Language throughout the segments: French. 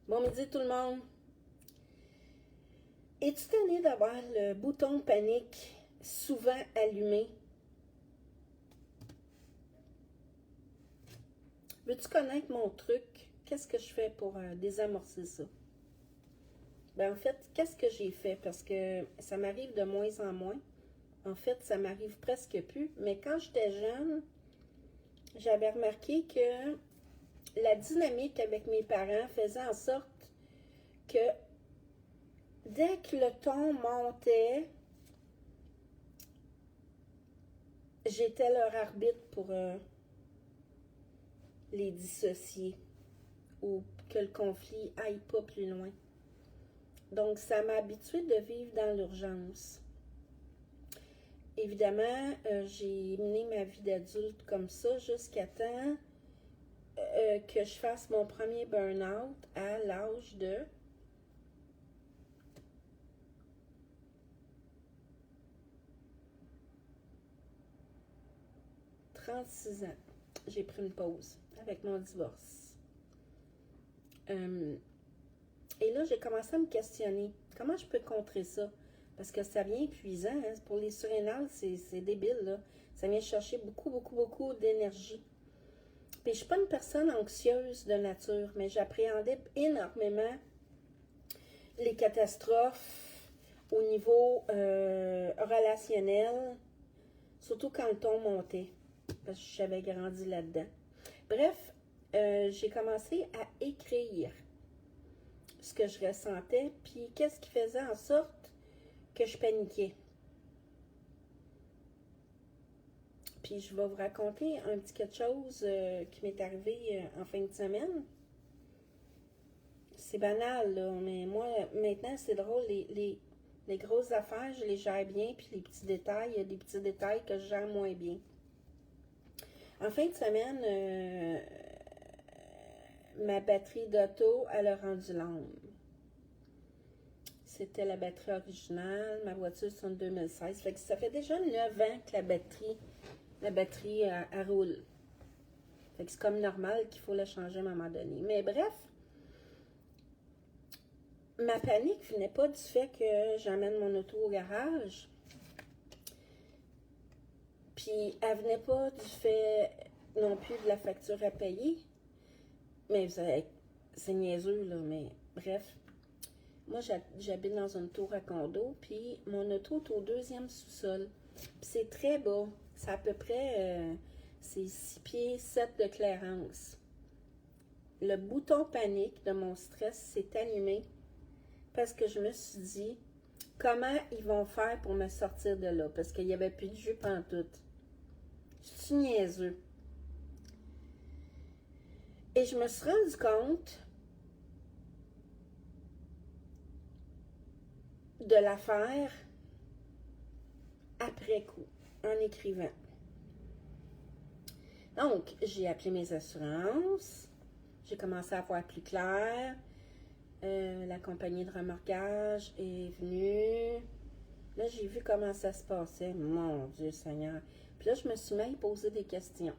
Bon midi tout le monde. Es-tu tanné d'avoir le bouton panique souvent allumé? Veux-tu connaître mon truc? Qu'est-ce que je fais pour désamorcer ça? En fait, qu'est-ce que j'ai fait? Parce que ça m'arrive de moins en moins. En fait, ça m'arrive presque plus. Mais quand j'étais jeune, j'avais remarqué que la dynamique avec mes parents faisait en sorte que dès que le ton montait, j'étais leur arbitre pour les dissocier ou que le conflit aille pas plus loin. Donc, ça m'a habituée de vivre dans l'urgence. Évidemment, j'ai mené ma vie d'adulte comme ça jusqu'à temps que je fasse mon premier burn-out à l'âge de 36 ans. J'ai pris une pause avec mon divorce. Et là, j'ai commencé à me questionner. Comment je peux contrer ça? Parce que ça vient épuisant. Hein? Pour les surrénales, c'est débile. Là. Ça vient chercher beaucoup d'énergie. Puis je ne suis pas une personne anxieuse de nature, mais j'appréhendais énormément les catastrophes au niveau relationnel, surtout quand le ton montait, parce que j'avais grandi là-dedans. Bref, j'ai commencé à écrire ce que je ressentais, puis qu'est-ce qui faisait en sorte que je paniquais. Puis je vais vous raconter un petit quelque chose qui m'est arrivé en fin de semaine. C'est banal, là, mais moi, maintenant, c'est drôle, les grosses affaires, je les gère bien, puis les petits détails, il y a des petits détails que je gère moins bien. En fin de semaine, ma batterie d'auto, elle a rendu l'âme. C'était la batterie originale. Ma voiture, c'est en 2016. Fait que ça fait déjà 9 ans que la batterie elle roule. Fait que c'est comme normal qu'il faut la changer à un moment donné. Mais bref, ma panique venait pas du fait que j'emmène mon auto au garage. Puis elle venait pas du fait non plus de la facture à payer. Mais c'est niaiseux, là, mais bref. Moi, j'habite dans une tour à condo, puis mon auto est au 2e sous-sol. Puis c'est très bas. C'est à peu près, c'est 6 pieds 7 de clairance. Le bouton panique de mon stress s'est allumé parce que je me suis dit, comment ils vont faire pour me sortir de là? Parce qu'il n'y avait plus de jus pantoute. Je suis niaiseux. Et je me suis rendu compte de l'affaire après coup, en écrivant. Donc, j'ai appelé mes assurances, j'ai commencé à voir plus clair, la compagnie de remorquage est venue, là j'ai vu comment ça se passait, mon Dieu Seigneur. Puis là, je me suis mis à poser des questions.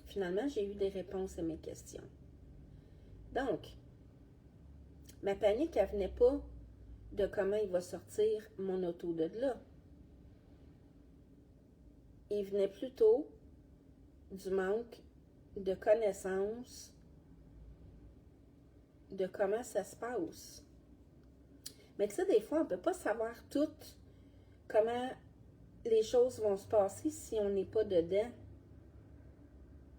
Finalement, j'ai eu des réponses à mes questions. Donc, ma panique, elle venait pas de comment il va sortir mon auto de là. Il venait plutôt du manque de connaissances de comment ça se passe. Mais que ça, des fois, on ne peut pas savoir tout comment les choses vont se passer si on n'est pas dedans.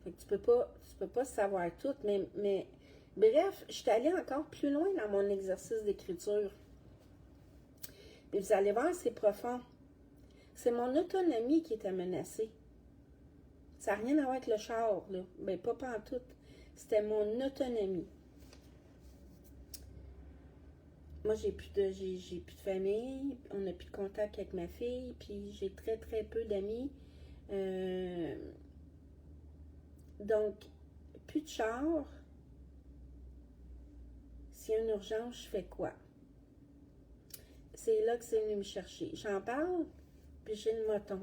Fait que tu peux pas savoir tout, mais bref, je suis allée encore plus loin dans mon exercice d'écriture. Et vous allez voir, c'est profond. C'est mon autonomie qui était menacée. Ça n'a rien à voir avec le char, là. Ben, pas pantoute. C'était mon autonomie. Moi, j'ai plus de famille, on n'a plus de contact avec ma fille, puis j'ai très peu d'amis. Donc, plus de char. S'il y a une urgence, je fais quoi? C'est là que c'est venu me chercher. J'en parle, puis j'ai le moton.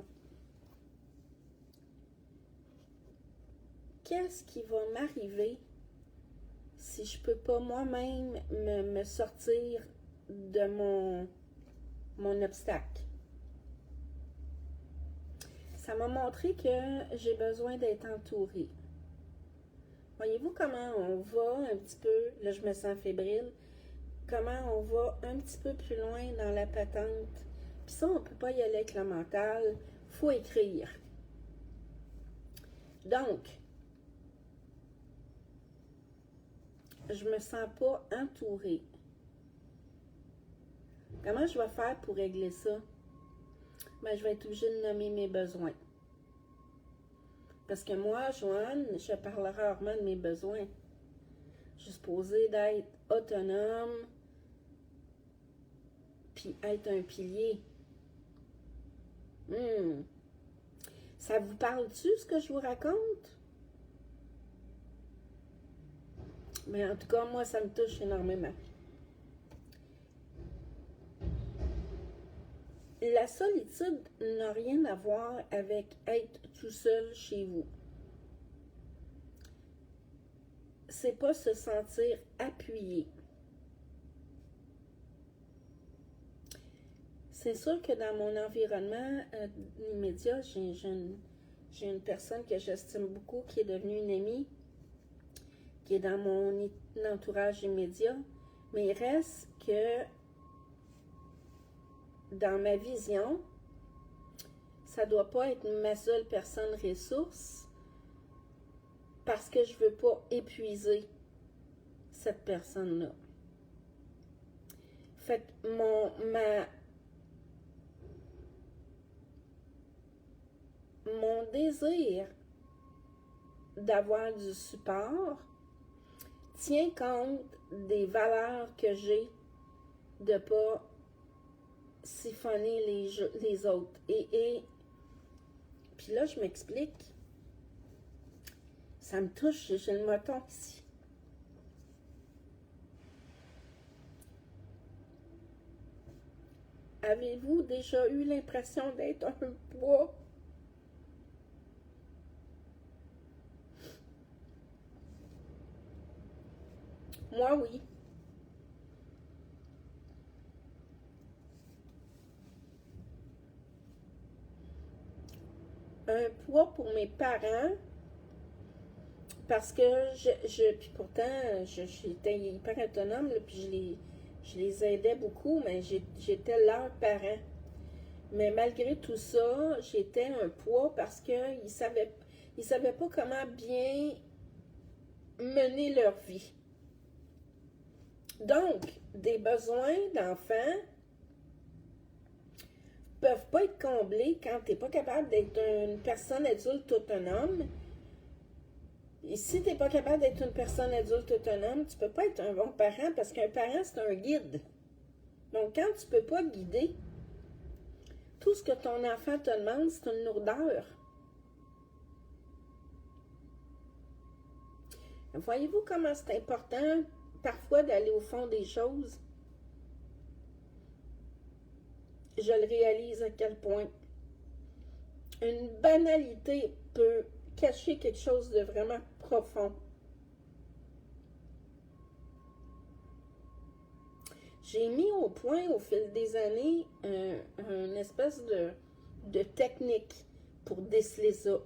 Qu'est-ce qui va m'arriver si si je peux pas moi-même me sortir de mon obstacle. Ça m'a montré que j'ai besoin d'être entourée. Voyez-vous comment on va un petit peu, là je me sens fébrile, comment on va un petit peu plus loin dans la patente. Puis ça, on ne peut pas y aller avec le mental, il faut écrire. Donc, je me sens pas entourée. Comment je vais faire pour régler ça? Ben, je vais être obligée de nommer mes besoins. Parce que moi, Joanne, je parle rarement de mes besoins. Je suis supposée d'être autonome, puis être un pilier. Ça vous parle-tu, ce que je vous raconte? Mais en tout cas, moi, ça me touche énormément. La solitude n'a rien à voir avec être tout seul chez vous. C'est pas se sentir appuyé. C'est sûr que dans mon environnement immédiat, j'ai une personne que j'estime beaucoup, qui est devenue une amie, qui est dans mon entourage immédiat, mais il reste que dans ma vision, ça ne doit pas être ma seule personne ressource parce que je ne veux pas épuiser cette personne-là. Fait que mon désir d'avoir du support tient compte des valeurs que j'ai de ne pas siphonner les autres. Et puis là, je m'explique. Ça me touche, j'ai le moton ici. Avez-vous déjà eu l'impression d'être un poids? Moi, oui. Un poids pour mes parents, parce que puis pourtant, j'étais hyper autonome, là, puis je les aidais beaucoup, mais j'étais leur parent. Mais malgré tout ça, j'étais un poids parce qu'ils ne savaient pas comment bien mener leur vie. Donc, des besoins d'enfants peuvent pas être comblés quand tu n'es pas capable d'être une personne adulte autonome. Et si tu n'es pas capable d'être une personne adulte autonome, tu ne peux pas être un bon parent parce qu'un parent, c'est un guide. Donc, quand tu ne peux pas guider, tout ce que ton enfant te demande, c'est une lourdeur. Voyez-vous comment c'est important parfois d'aller au fond des choses? Je le réalise à quel point une banalité peut cacher quelque chose de vraiment profond. J'ai mis au point au fil des années une espèce de technique pour déceler ça.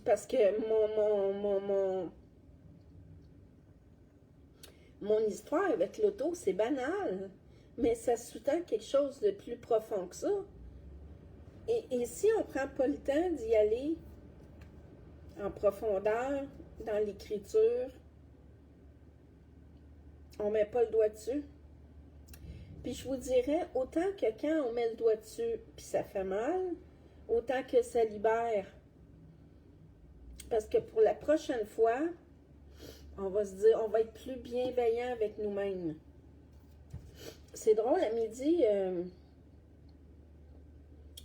Parce que mon histoire avec l'auto, c'est banal, mais ça sous-tend quelque chose de plus profond que ça. Et si on ne prend pas le temps d'y aller en profondeur dans l'écriture, on ne met pas le doigt dessus. Puis je vous dirais, autant que quand on met le doigt dessus, puis ça fait mal, autant que ça libère. Parce que pour la prochaine fois, on va se dire, on va être plus bienveillant avec nous-mêmes. C'est drôle, à midi,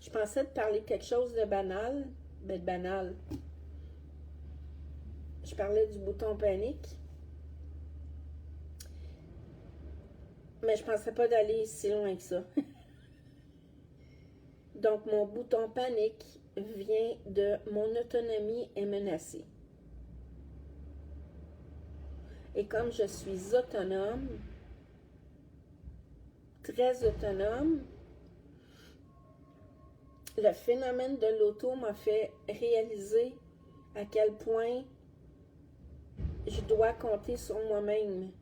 je pensais de parler de quelque chose de banal. Ben, de banal. Je parlais du bouton panique. Mais je pensais pas d'aller si loin que ça. Donc, mon bouton panique vient de mon autonomie est menacée. Et comme je suis autonome, très autonome, le phénomène de l'auto m'a fait réaliser à quel point je dois compter sur moi-même.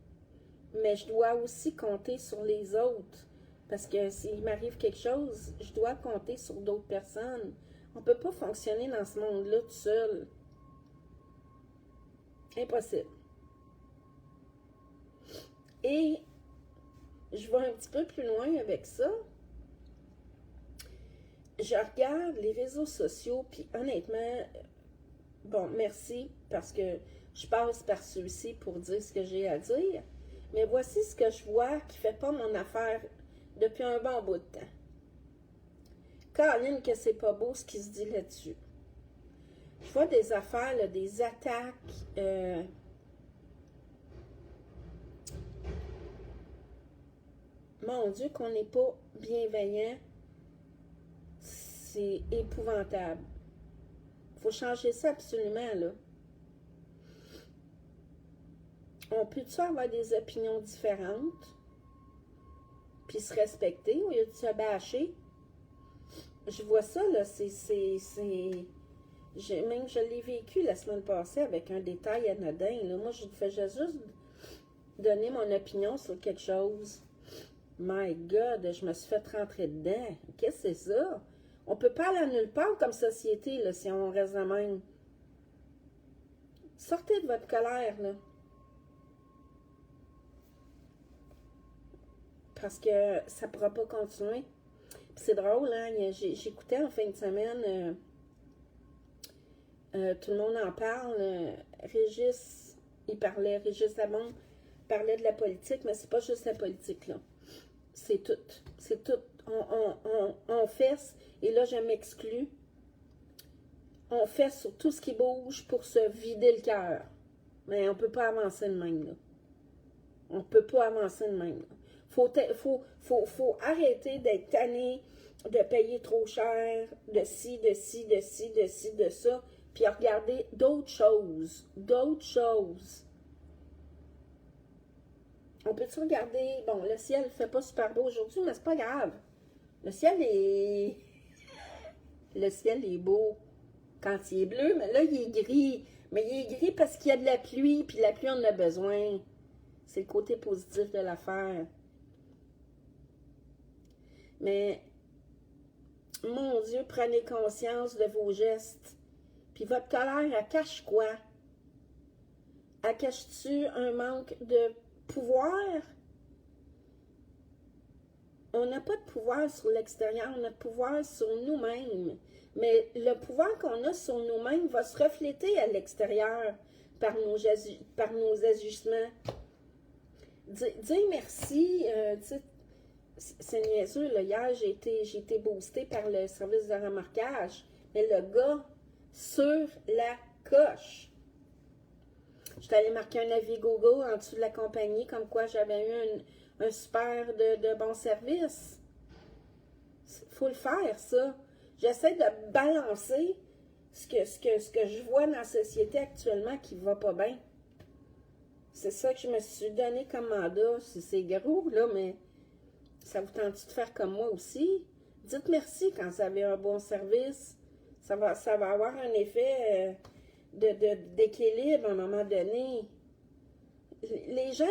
Mais je dois aussi compter sur les autres. Parce que s'il m'arrive quelque chose, je dois compter sur d'autres personnes. On ne peut pas fonctionner dans ce monde-là tout seul. Impossible. Et je vais un petit peu plus loin avec ça. Je regarde les réseaux sociaux, puis honnêtement, bon, merci, parce que je passe par ceux-ci pour dire ce que j'ai à dire. Mais voici ce que je vois qui ne fait pas mon affaire depuis un bon bout de temps. Caroline, que c'est pas beau ce qui se dit là-dessus. Je vois des affaires, là, des attaques. Mon Dieu, qu'on n'est pas bienveillant, c'est épouvantable. Il faut changer ça absolument, là. On peut-tu avoir des opinions différentes, puis se respecter au lieu de se bâcher? Je vois ça, là, même je l'ai vécu la semaine passée avec un détail anodin, là. Moi, je fais juste donner mon opinion sur quelque chose. My God, je me suis fait rentrer dedans. Qu'est-ce que c'est ça? On peut pas aller à nulle part comme société, là, si on reste de même. Sortez de votre colère, là. Parce que ça ne pourra pas continuer. Puis c'est drôle, hein? J'écoutais en fin de semaine, tout le monde en parle. Régis Labombe parlait de la politique, mais c'est pas juste la politique, là. C'est tout. C'est tout. On fesse, et là, je m'exclus. On fesse sur tout ce qui bouge pour se vider le cœur. Mais on ne peut pas avancer de même, là. On ne peut pas avancer de même, là. Faut arrêter d'être tanné, de payer trop cher, de ci, de ci, de ci, de ci, de ça, puis regarder d'autres choses. D'autres choses. On peut-tu regarder... Bon, le ciel ne fait pas super beau aujourd'hui, mais c'est pas grave. Le ciel est beau quand il est bleu, mais là, il est gris. Mais il est gris parce qu'il y a de la pluie, puis la pluie, on en a besoin. C'est le côté positif de l'affaire. Mais, mon Dieu, prenez conscience de vos gestes. Puis votre colère, elle cache quoi? Elle cache-tu un manque de pouvoir? On n'a pas de pouvoir sur l'extérieur, on a de pouvoir sur nous-mêmes. Mais le pouvoir qu'on a sur nous-mêmes va se refléter à l'extérieur par nos ajustements. Dire merci, c'est niaiseux, là. Hier, j'ai été boostée par le service de remorquage. Mais le gars, sur la coche. J'étais allée marquer un avis Google en dessous de la compagnie, comme quoi j'avais eu un super de bon service. Faut le faire, ça. J'essaie de balancer ce que je vois dans la société actuellement qui va pas bien. C'est ça que je me suis donné comme mandat. C'est gros, là, mais ça vous tente de faire comme moi aussi? Dites merci quand vous avez un bon service. Ça va avoir un effet d'équilibre à un moment donné. Les gens,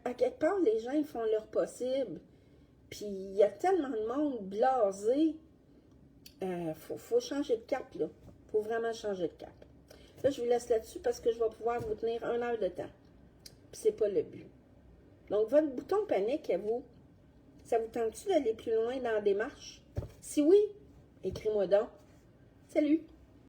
à quelque part, les gens, ils font leur possible. Puis, il y a tellement de monde blasé. Faut changer de cap, là. Faut vraiment changer de cap. Là, je vous laisse là-dessus parce que je vais pouvoir vous tenir 1 heure de temps. Puis, c'est pas le but. Donc, votre bouton panique à vous, ça vous tente-tu d'aller plus loin dans la démarche? Si oui, écris-moi donc. Salut!